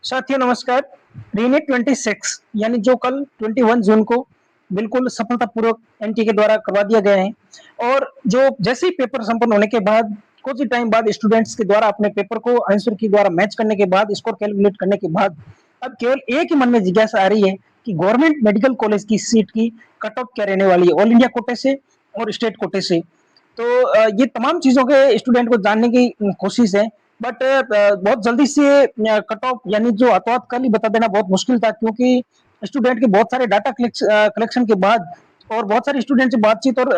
साथियों नमस्कार। रीनीट 26 यानी जो कल 21 जून को बिल्कुल सफलतापूर्वक एनटीए के द्वारा करवा दिया गया है। और जो जैसे ही पेपर संपन्न होने के बाद कुछ ही टाइम बाद स्टूडेंट्स के द्वारा अपने पेपर को आंसर की द्वारा मैच करने के बाद स्कोर कैलकुलेट करने के बाद अब केवल एक ही मन में जिज्ञासा आ रही है कि गवर्नमेंट मेडिकल कॉलेज की सीट की कट ऑफ क्या रहने वाली है, ऑल इंडिया कोटे से और स्टेट कोटे से। तो ये तमाम चीजों के स्टूडेंट को जानने की कोशिश है। बट बहुत जल्दी से कट ऑफ यानी जो हाथों-हाथ कल ही बता देना बहुत मुश्किल था, क्योंकि स्टूडेंट के बहुत सारे डाटा कलेक्शन के बाद और बहुत सारे स्टूडेंट से बातचीत और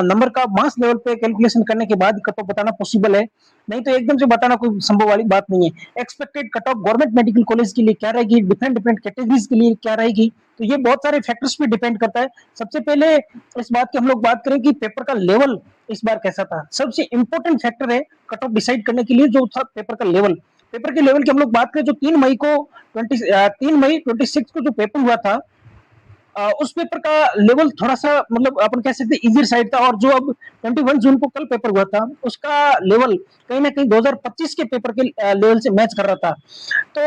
नंबर का मास लेवल पे कैलकुलेशन करने के बाद कट ऑफ बताना पॉसिबल है। नहीं तो एकदम से बताना कोई संभव वाली बात नहीं है। Expected cut off government medical college के लिए क्या रहेगी, डिफरेंट डिफरेंट कैटेगरीज के लिए क्या रहेगी, तो ये बहुत सारे फैक्टर्स पे डिपेंड करता है। सबसे पहले इस बात की हम लोग बात करें कि पेपर का लेवल इस बार कैसा था। सबसे इंपॉर्टेंट फैक्टर है कट ऑफ डिसाइड करने के लिए जो था पेपर का लेवल। पेपर के लेवल की हम लोग बात करें जो 3 मई 26 को जो पेपर हुआ था, उस पेपर का लेवल थोड़ा सा मतलब अपन कह सकते इजियर साइड था। और जो अब 21 जून को कल पेपर हुआ था उसका लेवल कहीं ना कहीं 2025 के पेपर के लेवल से मैच कर रहा था। तो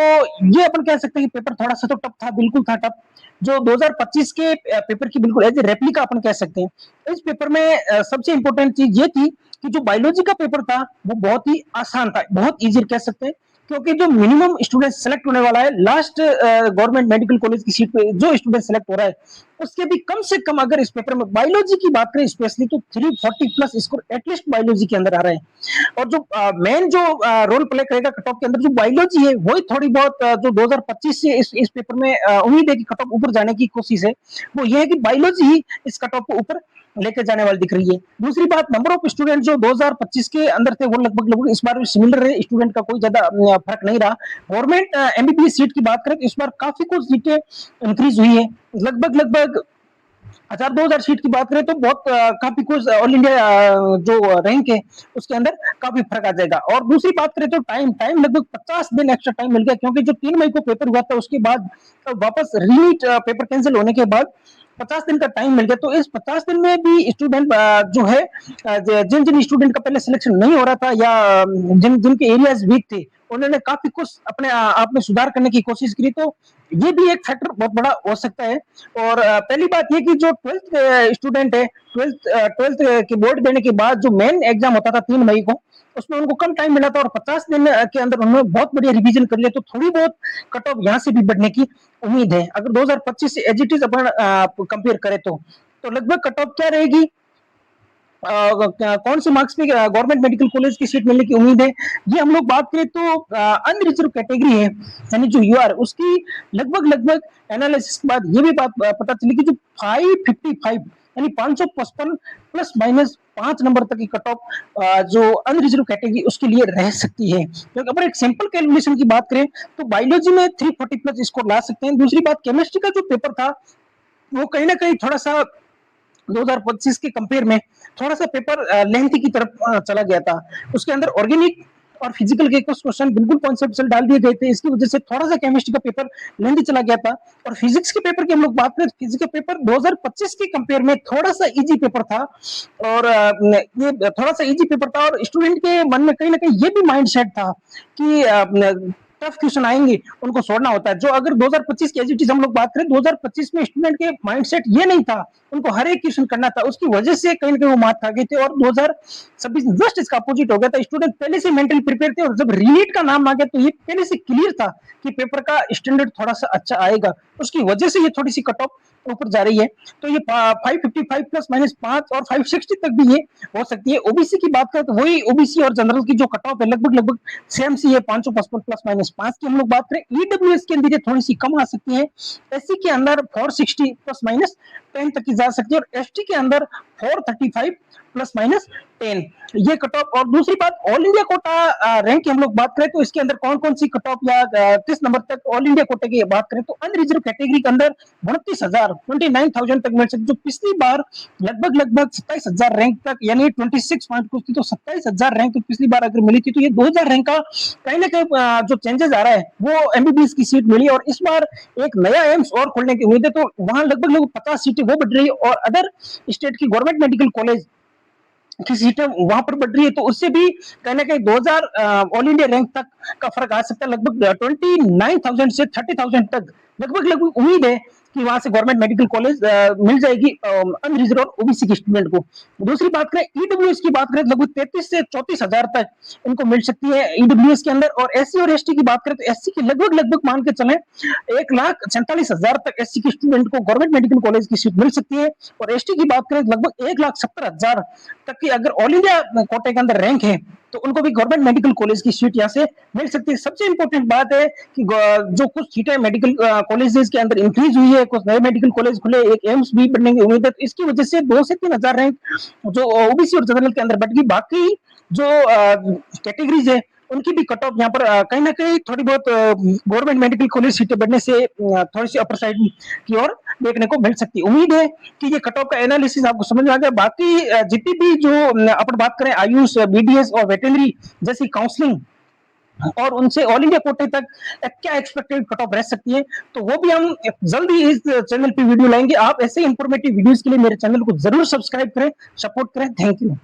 ये अपन कह सकते हैं कि पेपर थोड़ा सा तो टफ था, बिल्कुल था टफ। जो 2025 के पेपर की बिल्कुल एज ए रेप्लिका अपन कह सकते हैं। इस पेपर में सबसे इंपॉर्टेंट चीज ये थी कि जो बायोलॉजी का पेपर था वो बहुत ही आसान था, बहुत इजी कह सकते हैं। क्योंकि जो मिनिमम स्टूडेंट सेलेक्ट होने वाला है लास्ट गवर्नमेंट मेडिकल कॉलेज की सीट पे जो स्टूडेंट सेलेक्ट हो रहा है उसके भी कम से कम अगर इस पेपर में बायोलॉजी की बात करें स्पेशली तो 340 प्लस स्कोर एटलीस्ट बायोलॉजी के अंदर आ रहे हैं। और जो मेन जो रोल प्ले करेगा कट ऑफ के अंदर जो बायोलॉजी है वही थोड़ी बहुत जो 2025 से इस पेपर में उम्मीद है कि कट ऑफ ऊपर जाने की कोशिश है। वो ये है कि बायोलॉजी ही इस कट ऑफ को ऊपर लेकर जाने वाली दिख रही है। दूसरी बात, नंबर ऑफ स्टूडेंट जो 2025 के अंदर थे वो लगभग लगभग इस बार भी सिमिलर है, स्टूडेंट का कोई ज्यादा फर्क नहीं रहा। गवर्नमेंट एमबीबीएस सीट की बात करें तो इस बार काफी कुछ सीटें इंक्रीज हुई है। लगभग लगभग 1000-2000 सीट की बात करें तो बहुत काफी कुछ ऑल इंडिया जो रैंक है उसके अंदर काफी फर्क आ जाएगा। और दूसरी बात करें तो टाइम टाइम लगभग 50 दिन एक्स्ट्रा टाइम मिल गया, क्योंकि जो 3 मई को पेपर हुआ था उसके बाद वापस रीनीट पेपर कैंसिल होने के बाद 50 दिन का टाइम मिल गया। तो इस 50 दिन में भी स्टूडेंट जो है जिन जिन स्टूडेंट का पहले सिलेक्शन नहीं हो रहा था या जिन जिनके एरियाज वीक थे उन्होंने काफी कुछ अपने आप में सुधार करने की कोशिश की। तो ये भी एक फैक्टर बहुत बड़ा हो सकता है। और पहली बात ये कि जो 12th स्टूडेंट है, 12th के बोर्ड देने के बाद जो मेन एग्जाम होता था 3 मई को, उसमें उनको कम टाइम मिला था और 50 दिन के अंदर उन्होंने बहुत बढ़िया रिवीजन कर लिया। तो थोड़ी बहुत कट ऑफ यहाँ से भी बढ़ने की उम्मीद है। अगर 2025 से एज इट इज अपन कंपेयर करें तो लगभग कट ऑफ क्या रहेगी, कौन से मार्क्स पे गवर्नमेंट मेडिकल कॉलेज की सीट मिलने की उम्मीद है। ये हम लोग बात करें तो अनरिजर्व कैटेगरी है यानी जो यूआर उसकी लगभग लगभग एनालिसिस के बाद ये भी बात पता चली कि जो 555 यानी 555 प्लस माइनस 5 नंबर तक की कट ऑफ जो अनरिजर्व कैटेगरी उसके लिए रह सकती है। तो अगर एक सिंपल कैलकुलेशन की बात करें तो बायोलॉजी में 340 प्लस स्कोर ला सकते हैं। दूसरी बात, केमिस्ट्री का जो पेपर था वो कहीं ना कहीं थोड़ा सा 2025 के कंपेयर में थोड़ा सा पेपर लेंथी की तरफ चला गया था। उसके अंदर ऑर्गेनिक और फिजिकल के कुछ क्वेश्चन बिल्कुल कॉन्सेप्चुअल डाल दिए गए थे, इसकी वजह से थोड़ा सा केमिस्ट्री का पेपर लेंथी चला गया था। और फिजिक्स के पेपर की हम लोग बात करें, फिजिक्स का पेपर 2025 के कंपेयर में थोड़ा सा इजी पेपर था। और ये थोड़ा सा इजी पेपर था और स्टूडेंट के मन में कहीं ना कहीं ये भी माइंड सेट था कि टफ क्वेश्चन आएंगे उनको छोड़ना होता है। जो अगर 2025 की एजिटीज हम लोग बात करें, 2025 में स्टूडेंट के माइंडसेट ये नहीं था, उनको हर एक क्वेश्चन करना था, उसकी वजह से कहीं ना कहीं वो मात खा गए थे। और 2026 में जस्ट इसका अपोजिट हो गया था, स्टूडेंट पहले से मेंटली प्रिपेयर थे और जब रीनीट का नाम आ गया तो ये पहले से क्लियर था कि पेपर का स्टैंडर्ड थोड़ा सा अच्छा आएगा। उसकी वजह से ये थोड़ी सी कट ऑफ ऊपर जा रही है। तो ये 555 प्लस माइनस 5 और 560 तक भी ये हो सकती है। ओबीसी की बात करें तो वही ओबीसी और जनरल की जो कट ऑफ है लगभग लगभग सेम सी है, 555 प्लस माइनस 5 की हम लोग बात करें। ईडब्ल्यूएस के अंदर ये थोड़ी सी कम आ सकती है, एससी के अंदर 460 प्लस माइनस 10 तक की जा सकती है और एसटी के अंदर 435 प्लस माइनस 10 ये कट ऑफ। और दूसरी बात, ऑल इंडिया कोटा रैंक की हम लोग बात करें तो इसके अंदर कौन कौन सी कट ऑफ या किस नंबर तक ऑल इंडिया कोटे की बात करें तो अनरिजर्व कैटेगरी के अंदर 29,000 तक मिल सकती, जो पिछली बार लगभग लगभग 27,000 रैंक तक यानी 26 पॉइंट कुछ थी, तो 27,000 रैंक तो पिछली बार अगर मिली थी तो ये 2,000 रैंक का कहीं ना कहीं जो चेंजेस आ रहा है वो एमबीबीएस की सीट मिली। और इस बार एक नया एम्स और खोलने की उम्मीद है, तो वहां लगभग लगभग 50 सीटें वो बढ़ रही है। और अदर स्टेट की गवर्नमेंट मेडिकल कॉलेज की सीटें वहां पर बढ़ रही है, तो उससे भी कहीं ना कहीं 2000 ऑल इंडिया रैंक तक का फर्क आ सकता है। लगभग 29,000 से 30,000 तक लगभग लगभग उम्मीद है कि वहां से गवर्नमेंट मेडिकल कॉलेज मिल जाएगी अनरिजर्व और ओबीसी के स्टूडेंट को। दूसरी बात करें ईडब्ल्यूएस की बात करें, लगभग 33 से 34 हजार तक इनको मिल सकती है ईडब्ल्यूएस के अंदर। और एससी और एसटी की बात करें तो एससी की लगभग लगभग मान के चले 1,47,000 तक एससी के स्टूडेंट को गवर्नमेंट मेडिकल कॉलेज की सीट मिल सकती है। और एसटी की बात करें तो लगभग 1,70,000 तक की अगर ऑल इंडिया कोटे के अंदर रैंक है तो उनको भी गवर्नमेंट मेडिकल कॉलेज की सीट यहाँ से मिल सकती है। सबसे इंपॉर्टेंट बात है कि जो कुछ सीटें मेडिकल कॉलेजेस के अंदर इंक्रीज हुई है, कुछ नए मेडिकल कॉलेज खुले, एक एम्स भी बनने की उम्मीद है, तो इसकी वजह से 2 से 3 हजार रैंक जो ओबीसी और जनरल के अंदर बढ़ गई। बाकी जो कैटेगरीज है उनकी भी कट ऑफ यहाँ पर कहीं ना कहीं थोड़ी बहुत गवर्नमेंट मेडिकल कॉलेज सीटें बढ़ने से थोड़ी सी अपर साइड की ओर देखने को मिल सकती है। उम्मीद है कि ये कट ऑफ का एनालिसिस आपको समझ में आ गया। बाकी जितनी भी जो अपन बात करें आयुष, बीडीएस और वेटनरी जैसी काउंसलिंग और उनसे ऑल इंडिया कोटे तक क्या एक्सपेक्टेड कट ऑफ रह सकती है, तो वो भी हम जल्दी इस चैनल पे वीडियो लाएंगे। आप ऐसे इंफॉर्मेटिव वीडियोस के लिए मेरे चैनल को जरूर सब्सक्राइब करें, सपोर्ट करें। Thank you.